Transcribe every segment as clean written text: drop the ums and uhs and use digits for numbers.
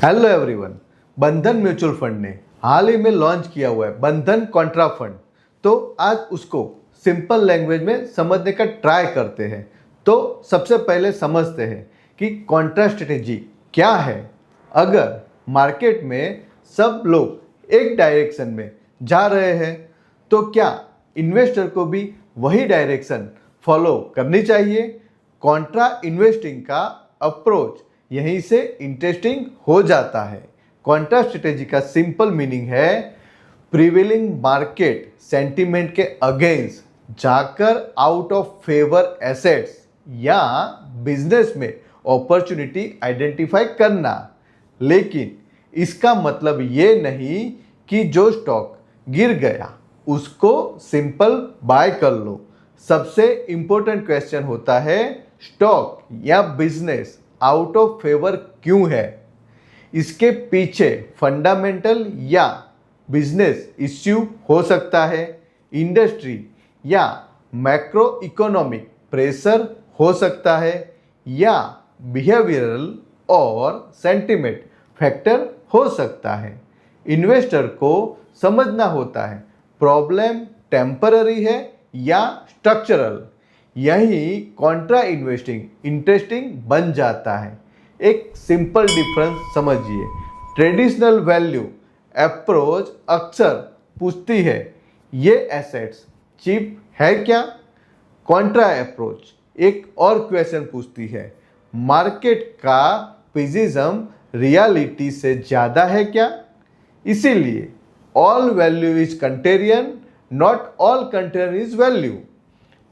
Hello everyone. बंधन mutual fund ने हाल ही में लॉन्च किया हुआ है बंधन कॉन्ट्रा फंड। तो आज उसको सिंपल लैंग्वेज में समझने का ट्राई करते हैं। तो सबसे पहले समझते हैं कि कॉन्ट्रा स्ट्रेटेजी क्या है। अगर मार्केट में सब लोग एक डायरेक्शन में जा रहे हैं तो क्या इन्वेस्टर को भी वही डायरेक्शन फॉलो करनी चाहिए। कॉन्ट्रा इन्वेस्टिंग का अप्रोच यहीं से इंटरेस्टिंग हो जाता है। कॉन्ट्रा स्ट्रेटेजी का सिंपल मीनिंग है प्रिवेलिंग मार्केट सेंटीमेंट के अगेंस्ट जाकर आउट ऑफ फेवर एसेट्स या बिजनेस में अपॉर्चुनिटी आइडेंटिफाई करना। लेकिन इसका मतलब ये नहीं कि जो स्टॉक गिर गया उसको सिंपल बाय कर लो। सबसे इंपॉर्टेंट क्वेश्चन होता है स्टॉक या बिजनेस आउट ऑफ फेवर क्यों है। इसके पीछे फंडामेंटल या बिजनेस इश्यू हो सकता है, इंडस्ट्री या मैक्रो इकोनॉमिक प्रेशर हो सकता है या बिहेवियरल और सेंटिमेंट फैक्टर हो सकता है। इन्वेस्टर को समझना होता है प्रॉब्लम टेम्पररी है या स्ट्रक्चरल। यही कॉन्ट्रा इन्वेस्टिंग इंटरेस्टिंग बन जाता है। एक सिंपल डिफरेंस समझिए। ट्रेडिशनल वैल्यू अप्रोच अक्सर पूछती है ये एसेट्स चीप है क्या। कॉन्ट्रा अप्रोच एक और क्वेश्चन पूछती है मार्केट का पिजिज्म रियलिटी से ज़्यादा है क्या। इसीलिए all value is contrarian, not all contrarian is value.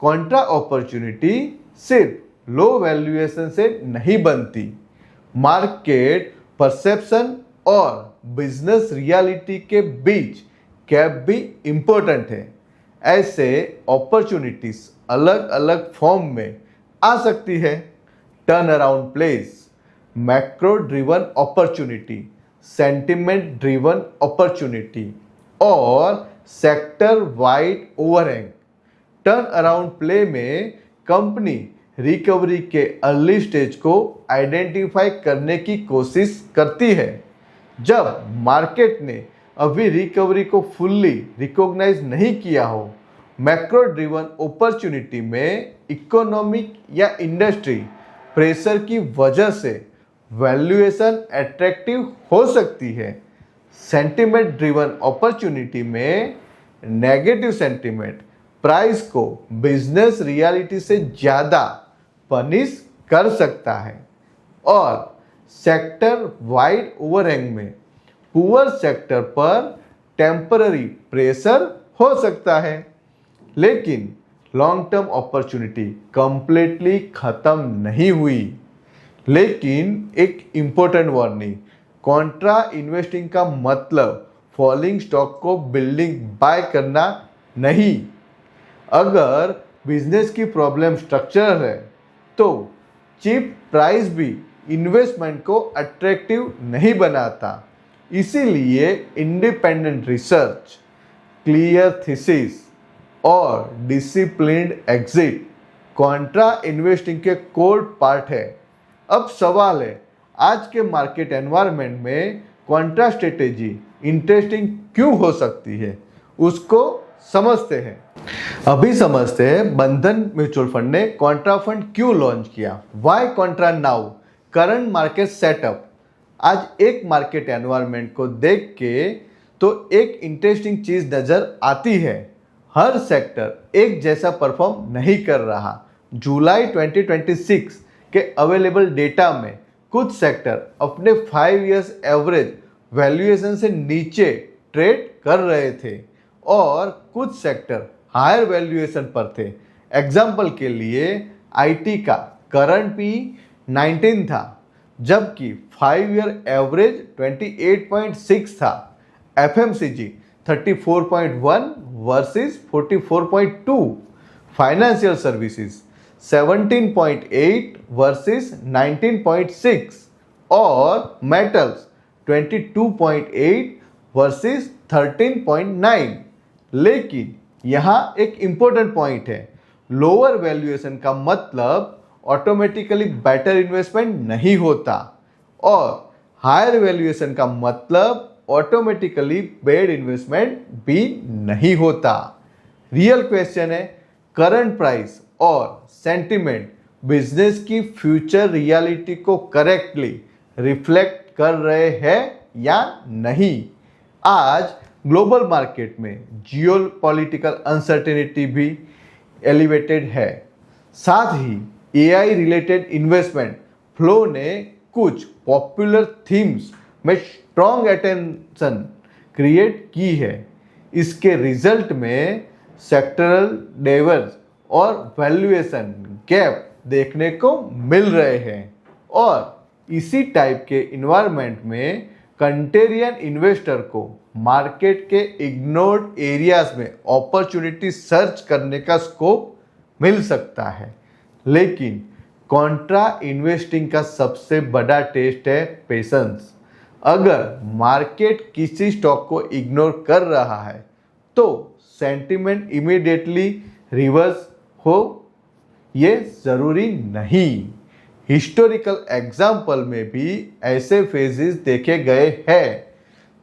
Contra opportunity सिर्फ लो वैल्यूएशन से नहीं बनती, मार्केट परसेप्शन और बिजनेस रियलिटी के बीच गैप भी इम्पोर्टेंट है। ऐसे अपॉर्चुनिटीज अलग अलग फॉर्म में आ सकती है। Turnaround plays, macro driven opportunity, sentiment driven opportunity और sector wide overhang. Turnaround play में कंपनी रिकवरी के अर्ली स्टेज को आइडेंटिफाई करने की कोशिश करती है। जब मार्केट ने अभी रिकवरी को फुल्ली रिकॉग्नाइज नहीं किया हो। मैक्रो ड्रिवन अपॉर्चुनिटी में इकोनॉमिक या इंडस्ट्री प्रेशर की वजह से वैल्यूएशन अट्रैक्टिव हो सकती है। सेंटिमेंट ड्रिवन अपॉर्चुनिटी में नेगेटिव सेंटिमेंट प्राइस को बिजनेस रियलिटी से ज़्यादा पनिश कर सकता है। और सेक्टर वाइड ओवरहैंग में पुअर सेक्टर पर टेम्पररी प्रेशर हो सकता है। लेकिन लॉन्ग टर्म अपॉर्चुनिटी कंप्लीटली ख़त्म नहीं हुई। लेकिन एक इम्पोर्टेंट वार्निंग, कॉन्ट्रा इन्वेस्टिंग का मतलब फॉलिंग स्टॉक को बिल्डिंग बाय करना नहीं। अगर बिजनेस की प्रॉब्लम स्ट्रक्चरल है तो चीप प्राइस भी इन्वेस्टमेंट को अट्रैक्टिव नहीं बनाता। इसीलिए इंडिपेंडेंट रिसर्च, क्लियर थीसिस और डिसिप्लिन्ड एग्जिट कॉन्ट्रा इन्वेस्टिंग के कोर पार्ट है। अब सवाल है आज के मार्केट एनवायरनमेंट में कॉन्ट्रा स्ट्रेटेजी इंटरेस्टिंग क्यों हो सकती है, उसको समझते हैं। अभी समझते हैं बंधन म्यूचुअल फंड ने कॉन्ट्रा फंड क्यों लॉन्च किया। Why contra now, current market setup. आज एक मार्केट एनवायरनमेंट को देख के तो एक इंटरेस्टिंग चीज नजर आती है। हर सेक्टर एक जैसा परफॉर्म नहीं कर रहा। जुलाई 2026 के अवेलेबल डेटा में कुछ सेक्टर अपने 5 इयर्स एवरेज वैल्यूएशन से नीचे ट्रेड कर रहे थे और कुछ सेक्टर हायर वैल्यूएशन पर थे। एग्जाम्पल के लिए आईटी का करंट पी 19 था जबकि 5 ईयर एवरेज 28.6 था। FMCG 34.1 versus 44.2, financial services 17.8 versus 19.6 और मेटल्स 22.8 वर्सेस 13.9। लेकिन यहाँ एक इम्पोर्टेंट पॉइंट है, लोअर वैल्यूएशन का मतलब ऑटोमेटिकली बेटर इन्वेस्टमेंट नहीं होता और हायर वैल्यूएशन का मतलब ऑटोमेटिकली बेड इन्वेस्टमेंट भी नहीं होता। रियल क्वेश्चन है, करंट प्राइस और सेंटिमेंट बिजनेस की फ्यूचर रियलिटी को करेक्टली रिफ्लेक्ट कर रहे हैं या नहीं। आज ग्लोबल मार्केट में जियोपॉलिटिकल अनसर्टेनिटी भी एलिवेटेड है। साथ ही एआई रिलेटेड इन्वेस्टमेंट फ्लो ने कुछ पॉपुलर थीम्स में स्ट्रॉन्ग अटेंशन क्रिएट की है। इसके रिजल्ट में सेक्टरल डाइवर्स और वैल्यूएशन गैप देखने को मिल रहे हैं और इसी टाइप के इन्वायरमेंट में कंटेरियन इन्वेस्टर को मार्केट के इग्नोर्ड एरियाज में अपॉर्चुनिटी सर्च करने का स्कोप मिल सकता है। लेकिन कॉन्ट्रा इन्वेस्टिंग का सबसे बड़ा टेस्ट है पेशेंस। अगर मार्केट किसी स्टॉक को इग्नोर कर रहा है तो सेंटिमेंट इमीडिएटली रिवर्स हो ये ज़रूरी नहीं। हिस्टोरिकल एग्जाम्पल में भी ऐसे फेजेस देखे गए हैं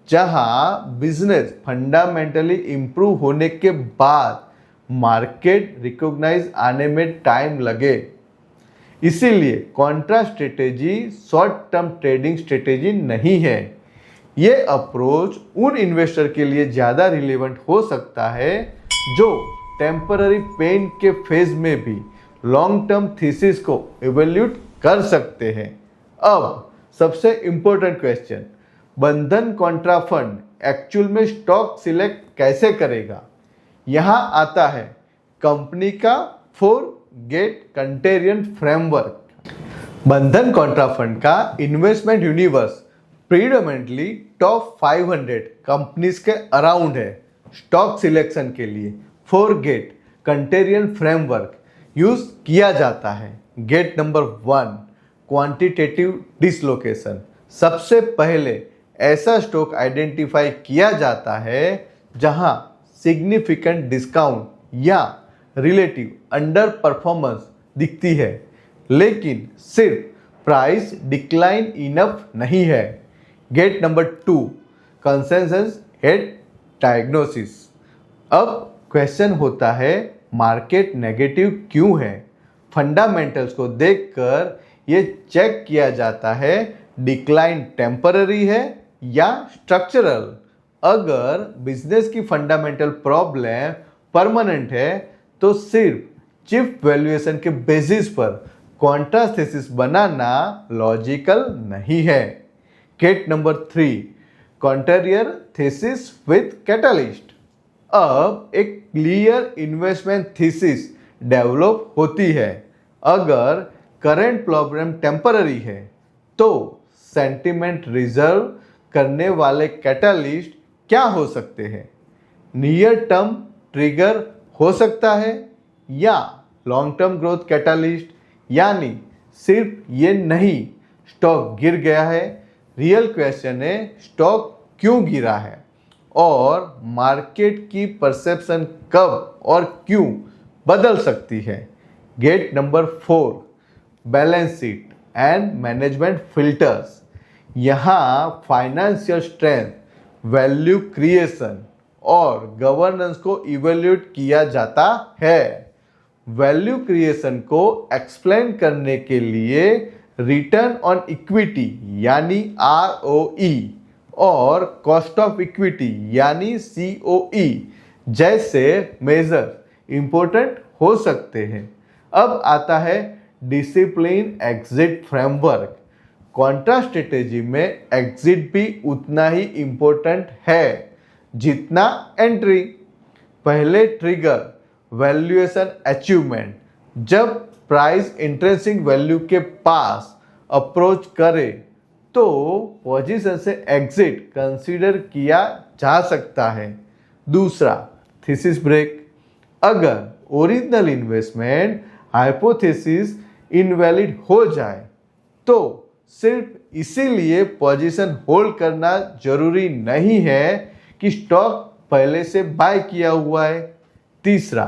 जहां बिजनेस फंडामेंटली इम्प्रूव होने के बाद मार्केट रिकॉग्नाइज आने में टाइम लगे। इसीलिए Contra strategy short term trading strategy नहीं है। ये अप्रोच उन इन्वेस्टर के लिए ज़्यादा रिलेवेंट हो सकता है जो टेम्पररी पेन के फेज में भी लॉन्ग टर्म थीसिस को इवेल्यूट कर सकते हैं। अब सबसे इम्पोर्टेंट क्वेश्चन, बंधन कॉन्ट्रा फंड एक्चुअल में स्टॉक सिलेक्ट कैसे करेगा? यहाँ आता है कंपनी का 4 गेट कंटेरियन फ्रेमवर्क। बंधन कॉन्ट्रा फंड का investment universe predominantly top 500 companies के अराउंड है। स्टॉक सिलेक्शन के लिए 4 गेट कंटेरियन फ्रेमवर्क यूज किया जाता है। Gate number 1, quantitative dislocation. सबसे पहले ऐसा स्टॉक आइडेंटिफाई किया जाता है जहां सिग्निफिकेंट डिस्काउंट या रिलेटिव अंडर परफॉर्मेंस दिखती है लेकिन सिर्फ प्राइस डिक्लाइन इनफ नहीं है। Gate number 2, consensus head diagnosis. अब क्वेश्चन होता है मार्केट नेगेटिव क्यों है? फंडामेंटल्स को देखकर ये चेक किया जाता है डिक्लाइन टेम्पररी है या स्ट्रक्चरल। अगर बिजनेस की फंडामेंटल प्रॉब्लम परमानेंट है तो सिर्फ चीप वैल्यूएशन के बेसिस पर कॉन्ट्रा थीसिस बनाना लॉजिकल नहीं है। Gate number 3, contrarian thesis with catalyst. अब एक क्लियर इन्वेस्टमेंट थीसिस डेवलप होती है। अगर करंट प्रॉब्लम टेम्पररी है तो सेंटिमेंट रिजर्व करने वाले कैटलिस्ट क्या हो सकते हैं? नियर टर्म ट्रिगर हो सकता है या लॉन्ग टर्म ग्रोथ कैटलिस्ट, यानी सिर्फ ये नहीं स्टॉक गिर गया है। रियल क्वेश्चन है स्टॉक क्यों गिरा है और मार्केट की परसेप्शन कब और क्यों बदल सकती है। Gate number 4, balance sheet and management filters. यहाँ फाइनेंशियल स्ट्रेंथ, वैल्यू क्रिएशन और गवर्नेंस को इवेल्यूट किया जाता है। वैल्यू क्रिएशन को एक्सप्लेन करने के लिए रिटर्न ऑन इक्विटी यानी ROE और कॉस्ट ऑफ इक्विटी यानी COE जैसे मेजर इंपॉर्टेंट हो सकते हैं। अब आता है discipline exit framework. Contra strategy में एग्जिट भी उतना ही इम्पोर्टेंट है जितना एंट्री। पहले ट्रिगर वैल्यूएशन अचीवमेंट। जब प्राइस इंट्रिंसिक वैल्यू के पास अप्रोच करे तो पोजीशन से एग्जिट कंसीडर किया जा सकता है। दूसरा, थीसिस ब्रेक। अगर ओरिजिनल इन्वेस्टमेंट हाइपोथेसिस इनवैलिड हो जाए तो सिर्फ इसीलिए पोजीशन होल्ड करना जरूरी नहीं है कि स्टॉक पहले से बाय किया हुआ है। तीसरा,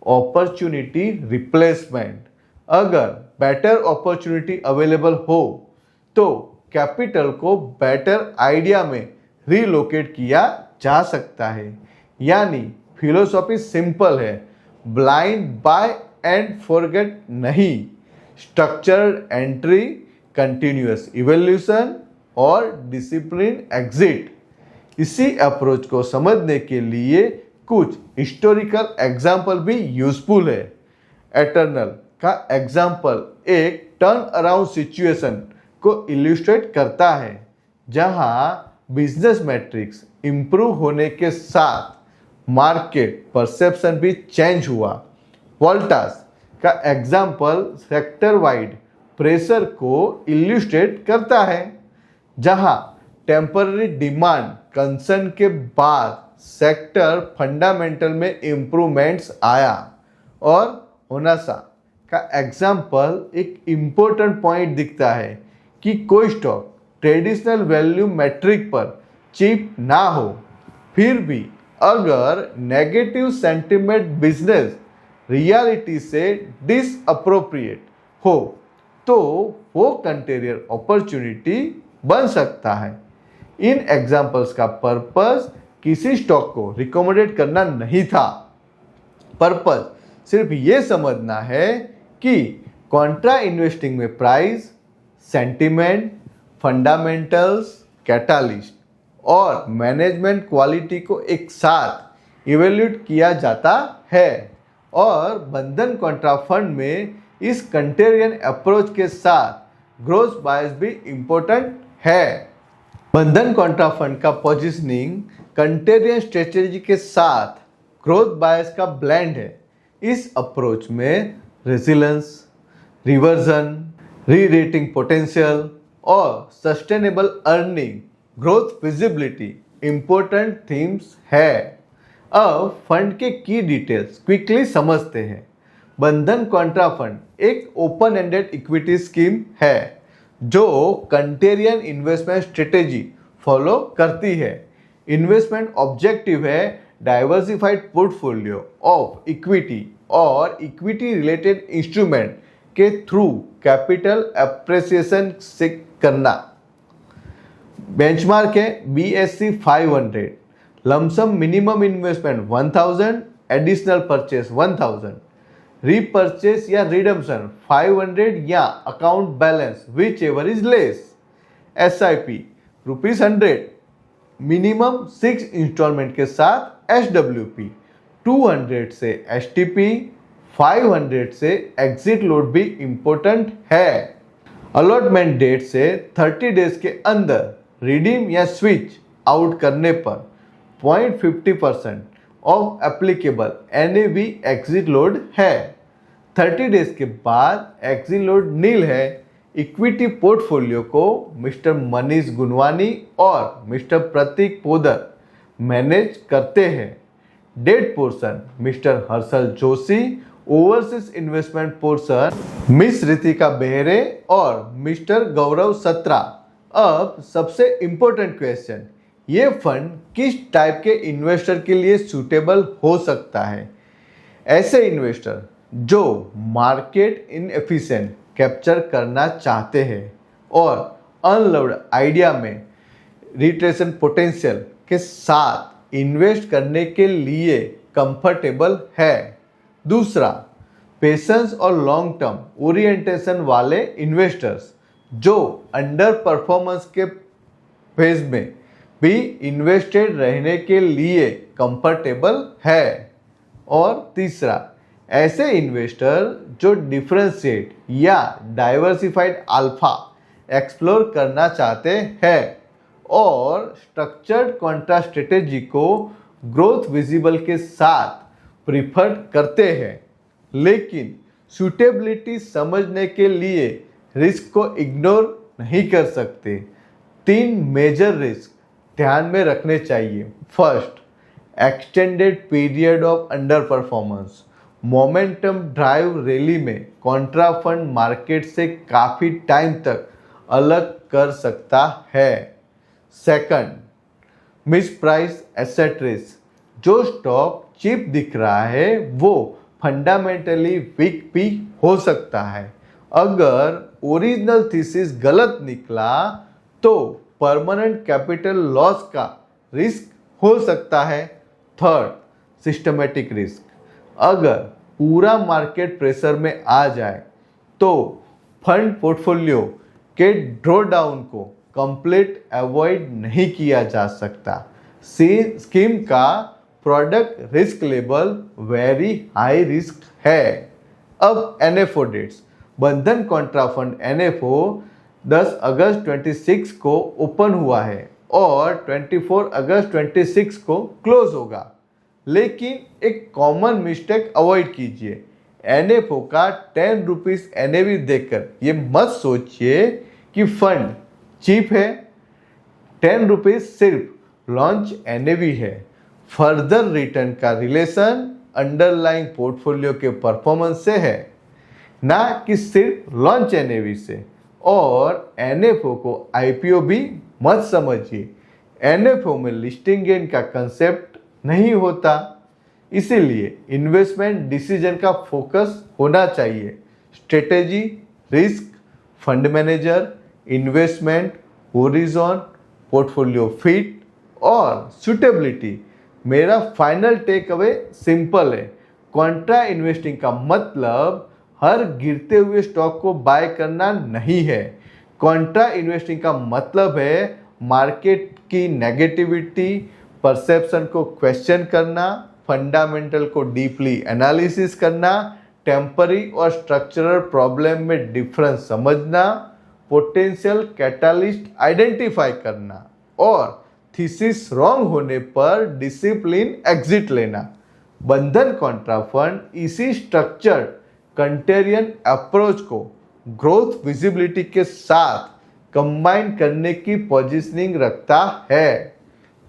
अपॉर्चुनिटी रिप्लेसमेंट। अगर बेटर अपॉर्चुनिटी अवेलेबल हो तो कैपिटल को बेटर आइडिया में रीलोकेट किया जा सकता है। यानी फिलोसॉफी सिंपल है, ब्लाइंड बाय एंड फॉरगेट नहीं, स्ट्रक्चर्ड एंट्री, कंटिन्यूअस इवोल्यूशन और डिसिप्लिन एग्जिट। इसी अप्रोच को समझने के लिए कुछ हिस्टोरिकल एग्जाम्पल भी यूजफुल है। एटर्नल का एग्जाम्पल एक टर्न अराउंड सिचुएशन को इल्यूस्ट्रेट करता है, जहां बिजनेस मैट्रिक्स इंप्रूव होने के साथ मार्केट परसेप्शन भी चेंज हुआ। वोल्टास का एग्जाम्पल सेक्टर वाइड प्रेशर को इल्यूस्ट्रेट करता है, जहां टेम्पररी डिमांड कंसर्न के बाद सेक्टर फंडामेंटल में इम्प्रूवमेंट्स आया। और होनासा का एग्जाम्पल एक इम्पोर्टेंट पॉइंट दिखता है कि कोई स्टॉक ट्रेडिशनल वैल्यू मैट्रिक पर चीप ना हो, फिर भी अगर नेगेटिव सेंटिमेंट बिजनेस रियलिटी से डिसअप्रोप्रिएट हो तो वो कंटेरियर अपॉर्चुनिटी बन सकता है। इन एग्जाम्पल्स का पर्पस किसी स्टॉक को रिकमेंडेड करना नहीं था, पर्पस सिर्फ ये समझना है कि कॉन्ट्रा इन्वेस्टिंग में प्राइस, सेंटिमेंट, फंडामेंटल्स, कैटालिस्ट और मैनेजमेंट क्वालिटी को एक साथ इवेल्यूट किया जाता है। और बंधन कॉन्ट्रा फंड में इस कंटेरियन अप्रोच के साथ ग्रोथ बायस भी इम्पोर्टेंट है। बंधन कॉन्ट्रा फंड का पोजीशनिंग कंटेरियन स्ट्रेटेजी के साथ ग्रोथ बायस का ब्लेंड है। इस अप्रोच में resilience, reversion, re rating potential और sustainable earning growth visibility important themes है। अब फंड के की डिटेल्स क्विकली समझते हैं। बंधन कॉन्ट्रा फंड एक ओपन एंडेड इक्विटी स्कीम है जो कंटेरियन इन्वेस्टमेंट स्ट्रेटेजी फॉलो करती है। इन्वेस्टमेंट ऑब्जेक्टिव है डाइवर्सिफाइड पोर्टफोलियो ऑफ इक्विटी और इक्विटी रिलेटेड इंस्ट्रूमेंट के थ्रू कैपिटल एप्रिसिएशन से करना। बेंचमार्क है BSE 500, lumpsum minimum investment 1000, additional purchase 1000, repurchase या रिडम्पशन 500 या account balance whichever is less. SIP ₹100, minimum 6 installment के साथ SWP, 200 से STP, 500 से एग्जिट लोड भी इम्पोर्टेंट है। अलॉटमेंट डेट से 30 डेज के अंदर रिडीम या स्विच आउट करने पर 0.50% of applicable NAV exit load है। 30 डेज के बाद एग्जिट लोड नील है। इक्विटी पोर्टफोलियो को मिस्टर मनीष गुनवानी और मिस्टर प्रतीक पोदर मैनेज करते हैं। Debt portion mister Harshal Joshi, overseas investment portion miss Ritika Behere और मिस्टर गौरव सत्रा। अब सबसे इंपॉर्टेंट क्वेश्चन, ये फंड किस टाइप के इन्वेस्टर के लिए सूटेबल हो सकता है? ऐसे इन्वेस्टर जो मार्केट इनएफिशिएंट कैप्चर करना चाहते हैं और अनलव्ड आइडिया में रिट्रेशन पोटेंशियल के साथ इन्वेस्ट करने के लिए कंफर्टेबल है। दूसरा, पेशेंस और लॉन्ग टर्म ओरिएंटेशन वाले इन्वेस्टर्स जो अंडर परफॉर्मेंस के फेज में भी इन्वेस्टेड रहने के लिए कंफर्टेबल है। और तीसरा, ऐसे इन्वेस्टर जो डिफरेंशिएट या डाइवर्सिफाइड अल्फा एक्सप्लोर करना चाहते हैं और स्ट्रक्चर्ड कॉन्ट्रा स्ट्रेटेजी को ग्रोथ विजिबल के साथ प्रिफर करते हैं, लेकिन सूटेबिलिटी समझने के लिए रिस्क को इग्नोर नहीं कर सकते। 3 मेजर रिस्क ध्यान में रखने चाहिए। First, extended period of under performance. Momentum drive rally में कॉन्ट्रा फंड मार्केट से काफ़ी टाइम तक अलग कर सकता है। Second, miss price asset risk. जो स्टॉक चीप दिख रहा है वो फंडामेंटली वीक भी हो सकता है। अगर ओरिजिनल थीसिस गलत निकला तो परमानेंट कैपिटल लॉस का रिस्क हो सकता है। थर्ड, सिस्टमेटिक रिस्क, अगर पूरा मार्केट प्रेशर में आ जाए तो फंड पोर्टफोलियो के ड्रॉ डाउन को कंप्लीट अवॉइड नहीं किया जा सकता। स्कीम का product risk level very high risk है। अब NFO डेट्स, बंधन कॉन्ट्रा फंड NFO 10 अगस्त 26 को ओपन हुआ है और 24 अगस्त 26 को क्लोज होगा। लेकिन एक कॉमन मिस्टेक अवॉइड कीजिए। NFO का 10 रुपीज़ NAV देखकर ये मत सोचिए कि फंड चीप है। 10 रुपीज़ सिर्फ लॉन्च NAV है। फर्दर रिटर्न का रिलेशन अंडरलाइंग पोर्टफोलियो के परफॉर्मेंस से है, ना कि सिर्फ लॉन्च NAV से। और NFO को IPO भी मत समझिए। NFO में लिस्टिंग गेन का कंसेप्ट नहीं होता। इसीलिए इन्वेस्टमेंट डिसीजन का फोकस होना चाहिए strategy, risk, fund manager, investment horizon, portfolio fit और सुटेबिलिटी। मेरा फाइनल टेक अवे सिंपल है, कॉन्ट्रा इन्वेस्टिंग का मतलब हर गिरते हुए स्टॉक को बाय करना नहीं है। कॉन्ट्रा इन्वेस्टिंग का मतलब है मार्केट की नेगेटिविटी परसेप्शन को क्वेश्चन करना, फंडामेंटल को डीपली एनालिसिस करना, टेम्पररी और स्ट्रक्चरल प्रॉब्लम में डिफरेंस समझना, पोटेंशियल कैटालिस्ट आइडेंटिफाई करना और थीसिस रॉन्ग होने पर डिसिप्लिन एग्जिट लेना। बंधन कॉन्ट्रा फंड इसी स्ट्रक्चर्ड कंटेरियन अप्रोच को ग्रोथ विजिबिलिटी के साथ कंबाइन करने की पोजीशनिंग रखता है।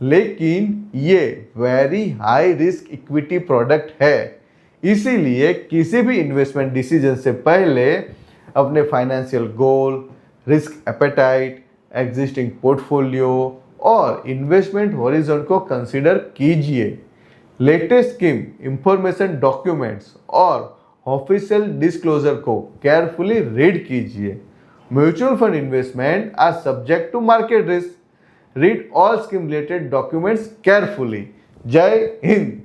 लेकिन ये very high risk equity product है। इसीलिए किसी भी इन्वेस्टमेंट डिसीजन से पहले अपने financial goal, risk appetite, existing portfolio और इन्वेस्टमेंट हॉरिजॉन को कंसीडर कीजिए। लेटेस्ट स्कीम इंफॉर्मेशन डॉक्यूमेंट्स और ऑफिशियल डिस्क्लोजर को केयरफुली रीड कीजिए। Mutual fund investment are subject to market risk. Read all scheme related documents carefully. जय हिंद।